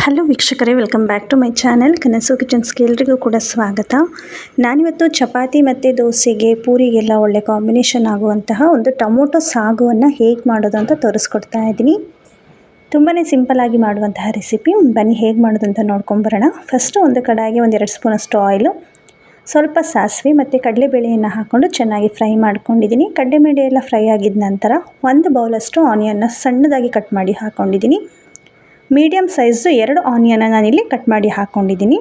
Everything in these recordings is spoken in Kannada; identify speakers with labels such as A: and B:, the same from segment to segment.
A: ಹಲೋ ವೀಕ್ಷಕರೇ, welcome back to my channel ಕನಸು ಕಿಚನ್ಸ್ಗೆ ಎಲ್ರಿಗೂ ಕೂಡ ಸ್ವಾಗತ. ನಾನಿವತ್ತು ಚಪಾತಿ ಮತ್ತು ದೋಸೆಗೆ ಪೂರಿಗೆಲ್ಲ ಒಳ್ಳೆ ಕಾಂಬಿನೇಷನ್ ಆಗುವಂತಹ ಒಂದು ಟೊಮೊಟೊ ಸಾಗುವನ್ನು ಹೇಗೆ ಮಾಡೋದು ಅಂತ ತೋರಿಸ್ಕೊಡ್ತಾ ಇದ್ದೀನಿ. ತುಂಬಾ ಸಿಂಪಲ್ಲಾಗಿ ಮಾಡುವಂತಹ ರೆಸಿಪಿ. ಬನ್ನಿ ಹೇಗೆ ಮಾಡೋದು ಅಂತ ನೋಡ್ಕೊಂಬರೋಣ. ಫಸ್ಟು ಒಂದು ಕಡಾಯಿಗೆ 1-2 ಸ್ಪೂನಷ್ಟು ಆಯಿಲು, ಸ್ವಲ್ಪ ಸಾಸಿವೆ ಮತ್ತು ಕಡಲೆಬೇಳೆಯನ್ನು ಹಾಕ್ಕೊಂಡು ಚೆನ್ನಾಗಿ ಫ್ರೈ ಮಾಡ್ಕೊಂಡಿದ್ದೀನಿ. ಕಡಲೆಬೇಳೆ ಎಲ್ಲ ಫ್ರೈ ಆಗಿದ ನಂತರ 1 ಬೌಲಷ್ಟು ಆನಿಯನ್ನ ಸಣ್ಣದಾಗಿ ಕಟ್ ಮಾಡಿ ಹಾಕ್ಕೊಂಡಿದ್ದೀನಿ. ಮೀಡಿಯಮ್ ಸೈಜು 2 ಆನಿಯನ್ನ ನಾನಿಲ್ಲಿ ಕಟ್ ಮಾಡಿ ಹಾಕ್ಕೊಂಡಿದ್ದೀನಿ.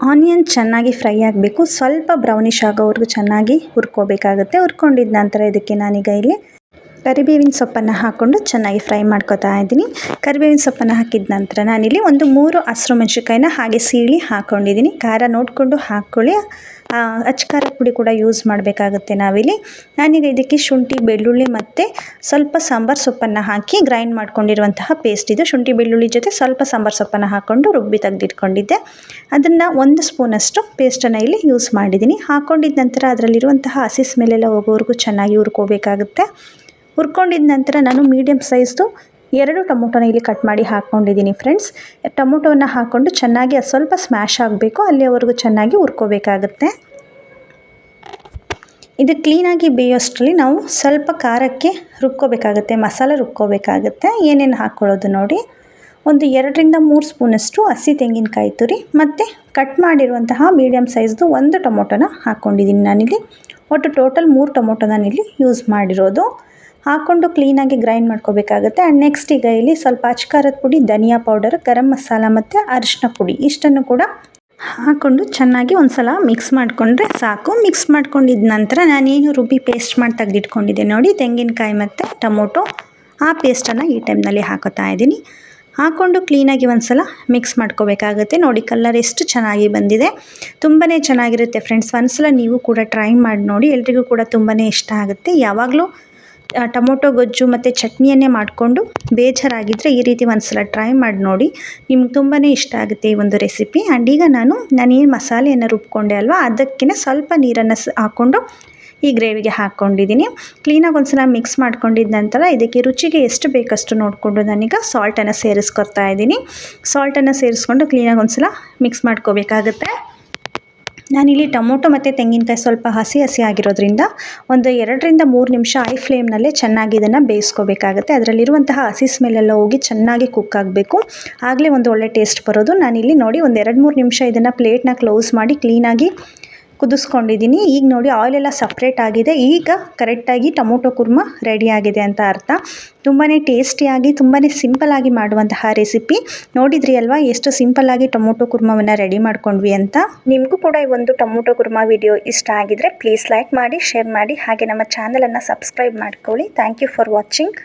A: ಆನಿಯನ್ ಚೆನ್ನಾಗಿ ಫ್ರೈ ಆಗಬೇಕು, ಸ್ವಲ್ಪ ಬ್ರೌನಿಷ್ ಆಗೋವರೆಗೂ ಚೆನ್ನಾಗಿ ಹುರ್ಕೋಬೇಕಾಗುತ್ತೆ. ಹುರ್ಕೊಂಡಿದ ನಂತರ ಇದಕ್ಕೆ ನಾನೀಗ ಇಲ್ಲಿ ಕರಿಬೇವಿನ ಸೊಪ್ಪನ್ನು ಹಾಕ್ಕೊಂಡು ಚೆನ್ನಾಗಿ ಫ್ರೈ ಮಾಡ್ಕೊತಾ ಇದ್ದೀನಿ. ಕರಿಬೇವಿನ ಸೊಪ್ಪನ್ನು ಹಾಕಿದ ನಂತರ ನಾನಿಲ್ಲಿ 3 ಹಸಿರು ಮೆಣಸಿನ್ಕಾಯಿನ ಹಾಗೆ ಸೀಳಿ ಹಾಕ್ಕೊಂಡಿದ್ದೀನಿ. ಖಾರ ನೋಡಿಕೊಂಡು ಹಾಕ್ಕೊಳ್ಳಿ. ಅಚ್ಚ ಖಾರದ ಪುಡಿ ಕೂಡ ಯೂಸ್ ಮಾಡಬೇಕಾಗುತ್ತೆ ನಾವಿಲ್ಲಿ. ನಾನೀಗ ಇದಕ್ಕೆ ಶುಂಠಿ, ಬೆಳ್ಳುಳ್ಳಿ ಮತ್ತು ಸ್ವಲ್ಪ ಸಾಂಬಾರು ಸೊಪ್ಪನ್ನು ಹಾಕಿ ಗ್ರೈಂಡ್ ಮಾಡ್ಕೊಂಡಿರುವಂತಹ ಪೇಸ್ಟ್ ಇದು. ಶುಂಠಿ ಬೆಳ್ಳುಳ್ಳಿ ಜೊತೆ ಸ್ವಲ್ಪ ಸಾಂಬಾರು ಸೊಪ್ಪನ್ನು ಹಾಕ್ಕೊಂಡು ರುಬ್ಬಿ ತೆಗೆದಿಟ್ಕೊಂಡಿದ್ದೆ. ಅದನ್ನು 1 ಸ್ಪೂನಷ್ಟು ಪೇಸ್ಟನ್ನು ಇಲ್ಲಿ ಯೂಸ್ ಮಾಡಿದ್ದೀನಿ. ಹಾಕ್ಕೊಂಡಿದ ನಂತರ ಅದರಲ್ಲಿರುವಂತಹ ಹಸಿ ಸ್ಮೆಲ್ಲೆಲ್ಲ ಹೋಗೋವರೆಗೂ ಚೆನ್ನಾಗಿ ಹುರ್ಕೋಬೇಕಾಗುತ್ತೆ. ಹುರ್ಕೊಂಡಿದ ನಂತರ ನಾನು ಮೀಡಿಯಮ್ ಸೈಜ್ದು 2 ಟೊಮೊಟೊನ ಇಲ್ಲಿ ಕಟ್ ಮಾಡಿ ಹಾಕ್ಕೊಂಡಿದ್ದೀನಿ ಫ್ರೆಂಡ್ಸ್. ಟೊಮೊಟೊವನ್ನು ಹಾಕ್ಕೊಂಡು ಚೆನ್ನಾಗಿ ಸ್ವಲ್ಪ ಸ್ಮ್ಯಾಶ್ ಆಗಬೇಕು, ಅಲ್ಲಿಯವರೆಗೂ ಚೆನ್ನಾಗಿ ಹುರ್ಕೋಬೇಕಾಗುತ್ತೆ. ಇದು ಕ್ಲೀನಾಗಿ ಬೇಯೋಷ್ಟರಲ್ಲಿ ನಾವು ಸ್ವಲ್ಪ ಖಾರಕ್ಕೆ ರುಬ್ಕೋಬೇಕಾಗುತ್ತೆ, ಮಸಾಲೆ ರುಬ್ಕೋಬೇಕಾಗುತ್ತೆ. ಏನೇನು ಹಾಕ್ಕೊಳ್ಳೋದು ನೋಡಿ. 2-3 ಸ್ಪೂನಷ್ಟು ಹಸಿ ತೆಂಗಿನಕಾಯಿ ತುರಿ ಮತ್ತು ಕಟ್ ಮಾಡಿರುವಂತಹ ಮೀಡಿಯಮ್ ಸೈಜ್ದು 1 ಟೊಮೊಟೊನ ಹಾಕ್ಕೊಂಡಿದ್ದೀನಿ ನಾನಿಲ್ಲಿ. ಒಟ್ಟು ಟೋಟಲ್ 3 ಟೊಮೊಟೊ ನಾನಿಲ್ಲಿ ಯೂಸ್ ಮಾಡಿರೋದು. ಹಾಕ್ಕೊಂಡು ಕ್ಲೀನಾಗಿ ಗ್ರೈಂಡ್ ಮಾಡ್ಕೋಬೇಕಾಗುತ್ತೆ. ಆ್ಯಂಡ್ ನೆಕ್ಸ್ಟ್ ಈಗ ಇಲ್ಲಿ ಸ್ವಲ್ಪ ಅಚ್ಚ ಖಾರದ ಪುಡಿ, ಧನಿಯಾ ಪೌಡರ್, ಗರಂ ಮಸಾಲ ಮತ್ತು ಅರಿಶಿನ ಪುಡಿ ಇಷ್ಟನ್ನು ಕೂಡ ಹಾಕ್ಕೊಂಡು ಚೆನ್ನಾಗಿ ಒಂದು ಸಲ ಮಿಕ್ಸ್ ಮಾಡಿಕೊಂಡ್ರೆ ಸಾಕು. ಮಿಕ್ಸ್ ಮಾಡ್ಕೊಂಡಿದ್ದ ನಂತರ ನಾನೇನು ರುಬ್ಬಿ ಪೇಸ್ಟ್ ಮಾಡಿ ತೆಗೆದಿಟ್ಕೊಂಡಿದ್ದೆ ನೋಡಿ, ತೆಂಗಿನಕಾಯಿ ಮತ್ತು ಟೊಮೊಟೊ, ಆ ಪೇಸ್ಟನ್ನು ಈ ಟೈಮ್ನಲ್ಲಿ ಹಾಕೋತಾ ಇದ್ದೀನಿ. ಹಾಕ್ಕೊಂಡು ಕ್ಲೀನಾಗಿ ಒಂದು ಸಲ ಮಿಕ್ಸ್ ಮಾಡ್ಕೋಬೇಕಾಗುತ್ತೆ. ನೋಡಿ ಕಲರ್ ಎಷ್ಟು ಚೆನ್ನಾಗಿ ಬಂದಿದೆ, ತುಂಬಾ ಚೆನ್ನಾಗಿರುತ್ತೆ ಫ್ರೆಂಡ್ಸ್. ಒಂದು ಸಲ ನೀವು ಕೂಡ ಟ್ರೈ ಮಾಡಿ ನೋಡಿ, ಎಲ್ರಿಗೂ ಕೂಡ ತುಂಬಾ ಇಷ್ಟ ಆಗುತ್ತೆ. ಯಾವಾಗಲೂ ಟೊಮೊಟೊ ಗೊಜ್ಜು ಮತ್ತು ಚಟ್ನಿಯನ್ನೇ ಮಾಡಿಕೊಂಡು ಬೇಜಾರಾಗಿದ್ದರೆ ಈ ರೀತಿ ಒಂದು ಸಲ ಟ್ರೈ ಮಾಡಿ ನೋಡಿ, ನಿಮ್ಗೆ ತುಂಬಾ ಇಷ್ಟ ಆಗುತ್ತೆ ಈ ಒಂದು ರೆಸಿಪಿ. ಆ್ಯಂಡ್ ಈಗ ನಾನೇನು ಮಸಾಲೆಯನ್ನು ರುಬ್ಕೊಂಡೆ ಅಲ್ವಾ, ಅದಕ್ಕಿಂತ ಸ್ವಲ್ಪ ನೀರನ್ನು ಹಾಕ್ಕೊಂಡು ಈ ಗ್ರೇವಿಗೆ ಹಾಕ್ಕೊಂಡಿದ್ದೀನಿ. ಕ್ಲೀನಾಗಿ ಒಂದು ಸಲ ಮಿಕ್ಸ್ ಮಾಡ್ಕೊಂಡಿದ್ದ ನಂತರ ಇದಕ್ಕೆ ರುಚಿಗೆ ಎಷ್ಟು ಬೇಕಷ್ಟು ನೋಡಿಕೊಂಡು ನಾನೀಗ ಸಾಲ್ಟನ್ನು ಸೇರಿಸ್ಕೊತಾ ಇದ್ದೀನಿ. ಸಾಲ್ಟನ್ನು ಸೇರಿಸ್ಕೊಂಡು ಕ್ಲೀನಾಗಿ ಒಂದು ಸಲ ಮಿಕ್ಸ್ ಮಾಡ್ಕೋಬೇಕಾಗುತ್ತೆ. ನಾನಿಲ್ಲಿ ಟೊಮೊಟೊ ಮತ್ತು ತೆಂಗಿನಕಾಯಿ ಸ್ವಲ್ಪ ಹಸಿ ಆಗಿರೋದ್ರಿಂದ 2-3 ನಿಮಿಷ ಐ ಫ್ಲೇಮ್ನಲ್ಲೇ ಚೆನ್ನಾಗಿ ಇದನ್ನು ಬೇಯಿಸ್ಕೋಬೇಕಾಗುತ್ತೆ. ಅದರಲ್ಲಿರುವಂತಹ ಹಸಿ ಸ್ಮೆಲ್ಲೆಲ್ಲ ಹೋಗಿ ಚೆನ್ನಾಗಿ ಕುಕ್ ಆಗಬೇಕು, ಆಗಲೇ ಒಂದು ಒಳ್ಳೆ ಟೇಸ್ಟ್ ಬರೋದು. ನಾನಿಲ್ಲಿ ನೋಡಿ 2-3 ನಿಮಿಷ ಇದನ್ನು ಪ್ಲೇಟ್ನ ಕ್ಲೋಸ್ ಮಾಡಿ ಕ್ಲೀನಾಗಿ ಕುದಿಸ್ಕೊಂಡಿದ್ದೀನಿ. ಈಗ ನೋಡಿ ಆಯಿಲೆಲ್ಲ ಸಪ್ರೇಟ್ ಆಗಿದೆ. ಈಗ ಕರೆಕ್ಟಾಗಿ ಟೊಮೊಟೊ ಕುರ್ಮ ರೆಡಿ ಆಗಿದೆ ಅಂತ ಅರ್ಥ. ತುಂಬಾ ಟೇಸ್ಟಿಯಾಗಿ ತುಂಬಾ ಸಿಂಪಲ್ಲಾಗಿ ಮಾಡುವಂತಹ ರೆಸಿಪಿ. ನೋಡಿದ್ರಿ ಅಲ್ವಾ ಎಷ್ಟು ಸಿಂಪಲ್ಲಾಗಿ ಟೊಮೊಟೊ ಕುರ್ಮವನ್ನು ರೆಡಿ ಮಾಡ್ಕೊಂಡ್ವಿ ಅಂತ. ನಿಮಗೂ ಕೂಡ ಈ ಒಂದು ಟೊಮೊಟೊ ಕುರ್ಮ ವಿಡಿಯೋ ಇಷ್ಟ ಆಗಿದ್ರೆ ಪ್ಲೀಸ್ ಲೈಕ್ ಮಾಡಿ, ಶೇರ್ ಮಾಡಿ, ಹಾಗೆ ನಮ್ಮ ಚಾನಲನ್ನು ಸಬ್ಸ್ಕ್ರೈಬ್ ಮಾಡ್ಕೊಳ್ಳಿ. Thank you for watching.